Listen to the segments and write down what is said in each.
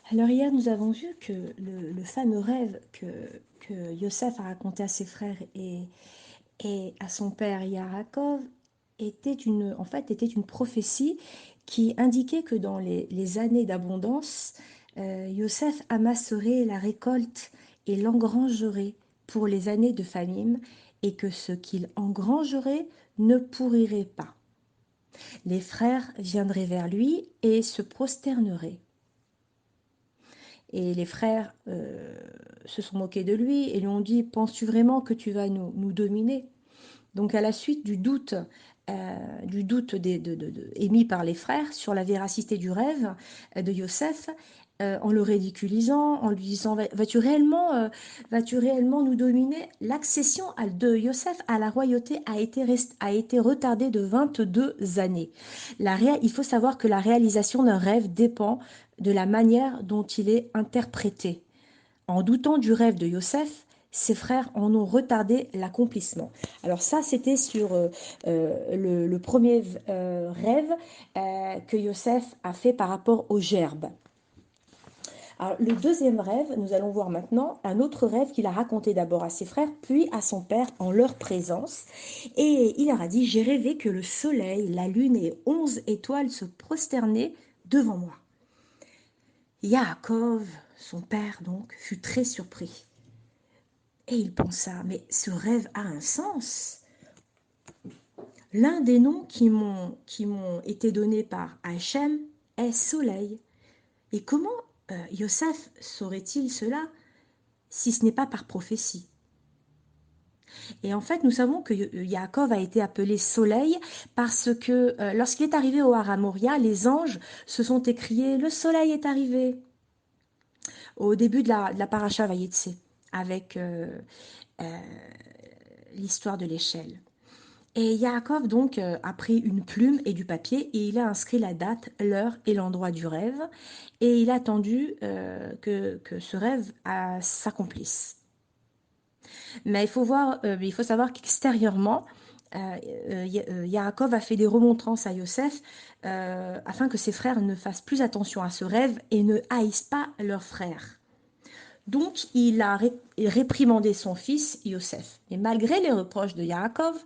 Alors hier, nous avons vu que le fameux rêve que Yosef a raconté à ses frères et à son père Yaakov était une prophétie qui indiquait que dans les années d'abondance, Yosef amasserait la récolte et l'engrangerait pour les années de famine et que ce qu'il engrangerait ne pourrirait pas. Les frères viendraient vers lui et se prosterneraient. Et les frères se sont moqués de lui et lui ont dit, penses-tu vraiment que tu vas nous dominer? Donc à la suite du doute émis par les frères sur la véracité du rêve de Yosef, en le ridiculisant, en lui disant, vas-tu réellement nous dominer? L'accession de Yosef à la royauté a été retardée de 22 années. Il faut savoir que la réalisation d'un rêve dépend de la manière dont il est interprété. En doutant du rêve de Yosef, ses frères en ont retardé l'accomplissement. Alors ça, c'était sur le premier rêve que Yosef a fait par rapport aux gerbes. Alors, le deuxième rêve, nous allons voir maintenant un autre rêve qu'il a raconté d'abord à ses frères, puis à son père en leur présence. Et il leur a dit, j'ai rêvé que le soleil, la lune et 11 étoiles se prosternaient devant moi. Yaakov, son père donc, fut très surpris. Et il pensa, mais ce rêve a un sens. L'un des noms qui m'ont été donnés par Hachem est soleil. Et comment Yosef saurait-il cela si ce n'est pas par prophétie? Et en fait, nous savons que Yaakov a été appelé soleil parce que lorsqu'il est arrivé au Har Moria, les anges se sont écriés, le soleil est arrivé, au début de la paracha Vayetse, avec l'histoire de l'échelle. Et Yaakov donc a pris une plume et du papier et il a inscrit la date, l'heure et l'endroit du rêve et il a attendu que ce rêve s'accomplisse. Mais il faut savoir qu'extérieurement, Yaakov a fait des remontrances à Yosef afin que ses frères ne fassent plus attention à ce rêve et ne haïssent pas leur frère. Donc, il a réprimandé son fils Yosef. Mais malgré les reproches de Yaakov,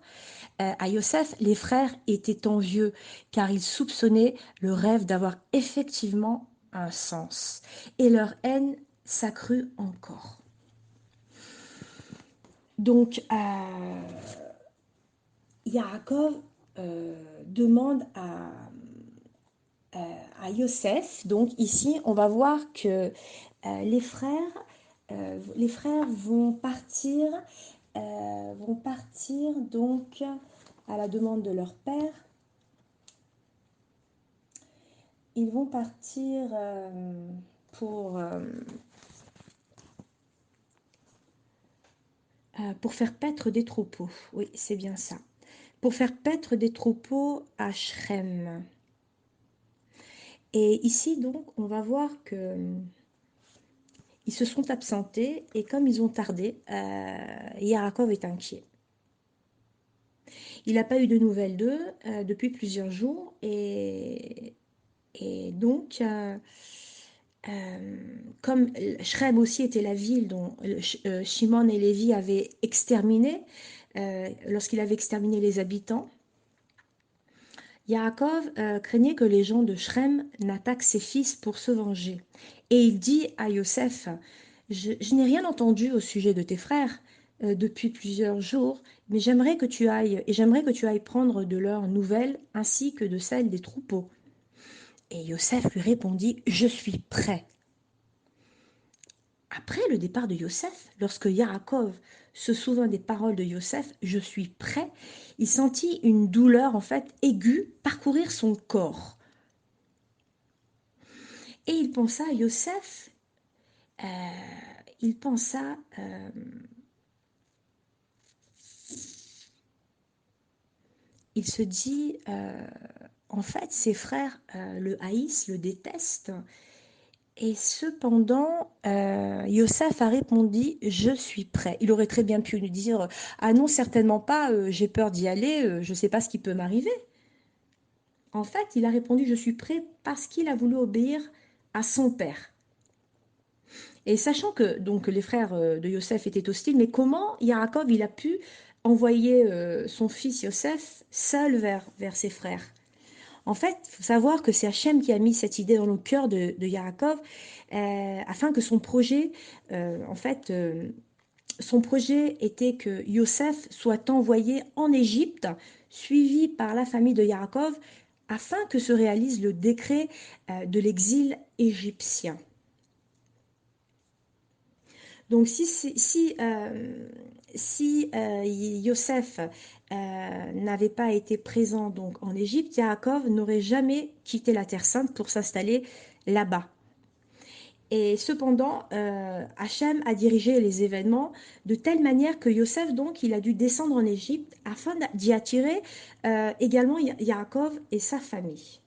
à Yosef, les frères étaient envieux car ils soupçonnaient le rêve d'avoir effectivement un sens. Et leur haine s'accrut encore. Donc, Yaakov demande à Yosef, donc ici, on va voir que les frères vont partir donc à la demande de leur père. Ils vont partir pour faire paître des troupeaux. Oui, c'est bien ça. Pour faire paître des troupeaux à Shrem. Et ici, donc, on va voir que ils se sont absentés et comme ils ont tardé, Yaakov est inquiet. Il n'a pas eu de nouvelles d'eux depuis plusieurs jours et donc, comme Shrem aussi était la ville dont Shimon et Lévi avaient exterminé, lorsqu'il avait exterminé les habitants, Yaakov craignait que les gens de Shrem n'attaquent ses fils pour se venger. Et il dit à Yosef, je n'ai rien entendu au sujet de tes frères depuis plusieurs jours, mais j'aimerais que tu ailles prendre de leurs nouvelles ainsi que de celles des troupeaux. Et Yosef lui répondit, je suis prêt. Après le départ de Yosef, lorsque Yaakov se souvint des paroles de Yosef, je suis prêt, il sentit une douleur en fait aiguë parcourir son corps. Et il pensa à Yosef, euh, il pensa, il se dit, en fait, ses frères le haïssent, le détestent. Et cependant, Yosef a répondu, je suis prêt. Il aurait très bien pu lui dire, ah non, certainement pas, j'ai peur d'y aller, je ne sais pas ce qui peut m'arriver. En fait, il a répondu, je suis prêt parce qu'il a voulu obéir à son père. Et sachant que donc les frères de Yosef étaient hostiles, mais comment Yaakov il a pu envoyer son fils Yosef seul vers ses frères? En fait, il faut savoir que c'est Hachem qui a mis cette idée dans le cœur de Yaakov afin que son projet, en fait, son projet était que Yosef soit envoyé en Égypte, suivi par la famille de Yaakov, afin que se réalise le décret de l'exil égyptien. Donc si Yosef n'avait pas été présent donc en Égypte, Yaakov n'aurait jamais quitté la Terre Sainte pour s'installer là-bas. Et cependant, Hachem a dirigé les événements de telle manière que Yosef, donc, il a dû descendre en Égypte afin d'y attirer également Yaakov et sa famille.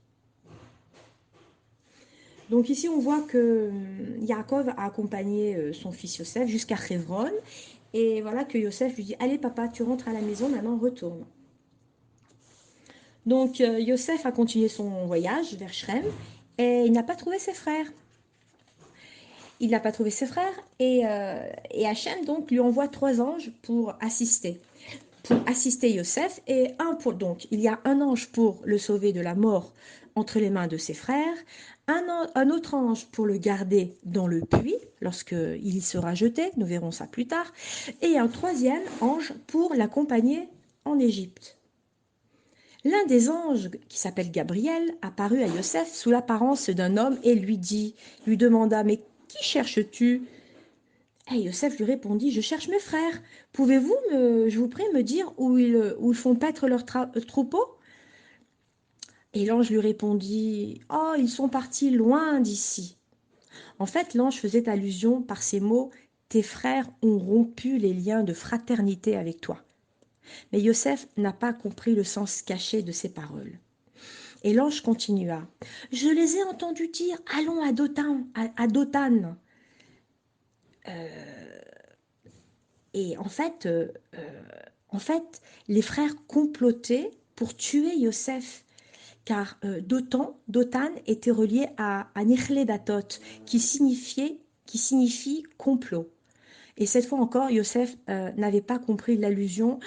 Donc ici, on voit que Yaakov a accompagné son fils Yosef jusqu'à Hebron. Et voilà que Yosef lui dit, allez papa, tu rentres à la maison, maintenant retourne. Donc Yosef a continué son voyage vers Shrem et il n'a pas trouvé ses frères. Il n'a pas trouvé ses frères et Hachem donc lui envoie 3 anges pour assister Yosef et donc il y a un ange pour le sauver de la mort entre les mains de ses frères, un autre ange pour le garder dans le puits lorsqu'il y sera jeté, nous verrons ça plus tard, et un troisième ange pour l'accompagner en Égypte. L'un des anges, qui s'appelle Gabriel, apparut à Yosef sous l'apparence d'un homme et lui demanda, mais qui cherches-tu? Et Yosef lui répondit, je cherche mes frères. Pouvez-vous, je vous prie, me dire où ils font paître leur troupeau? Et l'ange lui répondit, oh, ils sont partis loin d'ici. En fait, l'ange faisait allusion par ces mots, tes frères ont rompu les liens de fraternité avec toi. Mais Yosef n'a pas compris le sens caché de ces paroles. Et l'ange continua, je les ai entendus dire, allons à Dothan. Et en fait, les frères complotaient pour tuer Yosef, car Dothan était relié à Nichledatot, qui signifie complot. Et cette fois encore, Yosef n'avait pas compris l'allusion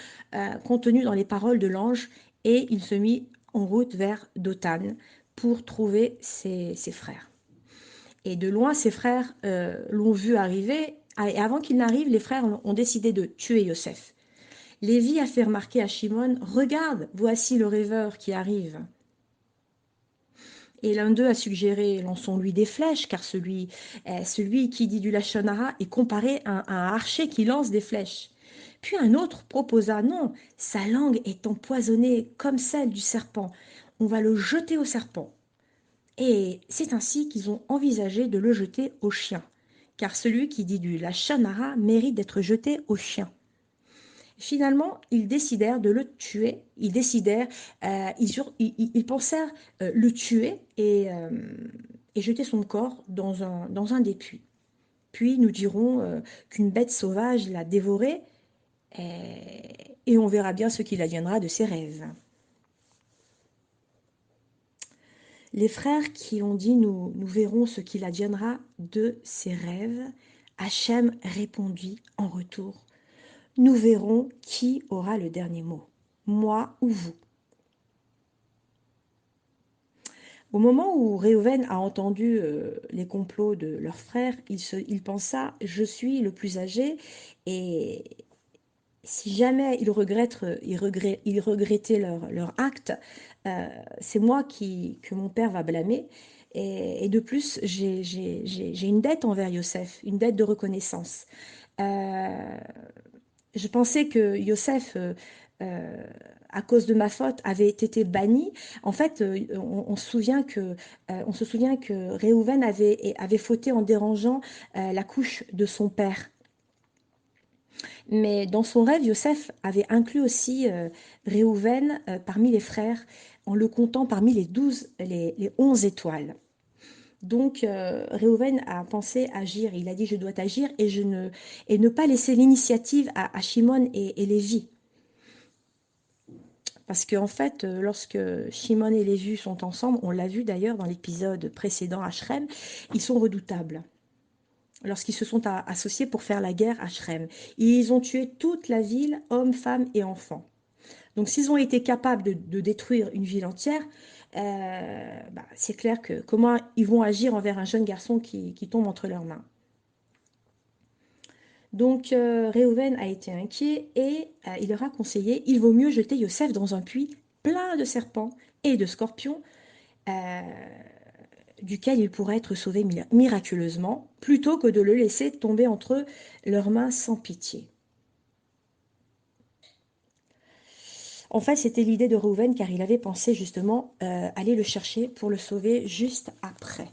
contenue dans les paroles de l'ange, et il se mit en route vers Dothan pour trouver ses frères. Et de loin, ses frères l'ont vu arriver, et avant qu'il n'arrive, les frères ont décidé de tuer Yosef. Lévi a fait remarquer à Shimon, regarde, voici le rêveur qui arrive. Et l'un d'eux a suggéré, lançons-lui des flèches, car celui qui dit du Lachon Hara est comparé à un archer qui lance des flèches. Puis un autre proposa, non, sa langue est empoisonnée comme celle du serpent. On va le jeter au serpent. Et c'est ainsi qu'ils ont envisagé de le jeter au chien, car celui qui dit du Lachon Hara mérite d'être jeté au chien. Finalement, ils décidèrent de le tuer. Ils pensèrent le tuer et jeter son corps dans un des puits. Puis nous dirons qu'une bête sauvage l'a dévoré et on verra bien ce qu'il adviendra de ses rêves. Les frères qui ont dit nous verrons ce qu'il adviendra de ses rêves, Hachem répondit en retour, nous verrons qui aura le dernier mot, moi ou vous. Au moment où Réhouven a entendu les complots de leurs frères, il pensa, je suis le plus âgé et si jamais ils regrettaient leur acte, c'est moi que mon père va blâmer. Et de plus, j'ai une dette envers Yosef, une dette de reconnaissance. Euh, je pensais que Yosef, euh, à cause de ma faute, avait été banni. En fait, on se souvient que Réhouven avait fauté en dérangeant la couche de son père. Mais dans son rêve, Yosef avait inclus aussi Réhouven parmi les frères, en le comptant parmi les 11 étoiles. Donc, Réhouven a pensé agir. Il a dit, je dois agir et ne pas laisser l'initiative à Shimon et Lévi. Parce qu'en fait, lorsque Shimon et Lévi sont ensemble, on l'a vu d'ailleurs dans l'épisode précédent à Shrem, ils sont redoutables. lorsqu'ils se sont associés pour faire la guerre à Shrem. Ils ont tué toute la ville, hommes, femmes et enfants. Donc s'ils ont été capables de détruire une ville entière, c'est clair que comment ils vont agir envers un jeune garçon qui tombe entre leurs mains. Donc Réhouven a été inquiet et il leur a conseillé, il vaut mieux jeter Yosef dans un puits plein de serpents et de scorpions, euh, duquel il pourrait être sauvé miraculeusement, plutôt que de le laisser tomber entre leurs mains sans pitié. En fait, c'était l'idée de Réhouven car il avait pensé justement aller le chercher pour le sauver juste après.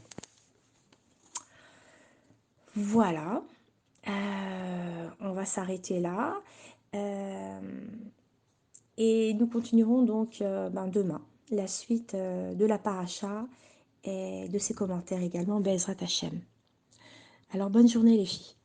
Voilà. On va s'arrêter là. Euh, et nous continuerons donc demain la suite de la paracha et de ses commentaires également, Bezrat Hashem. Alors bonne journée les filles.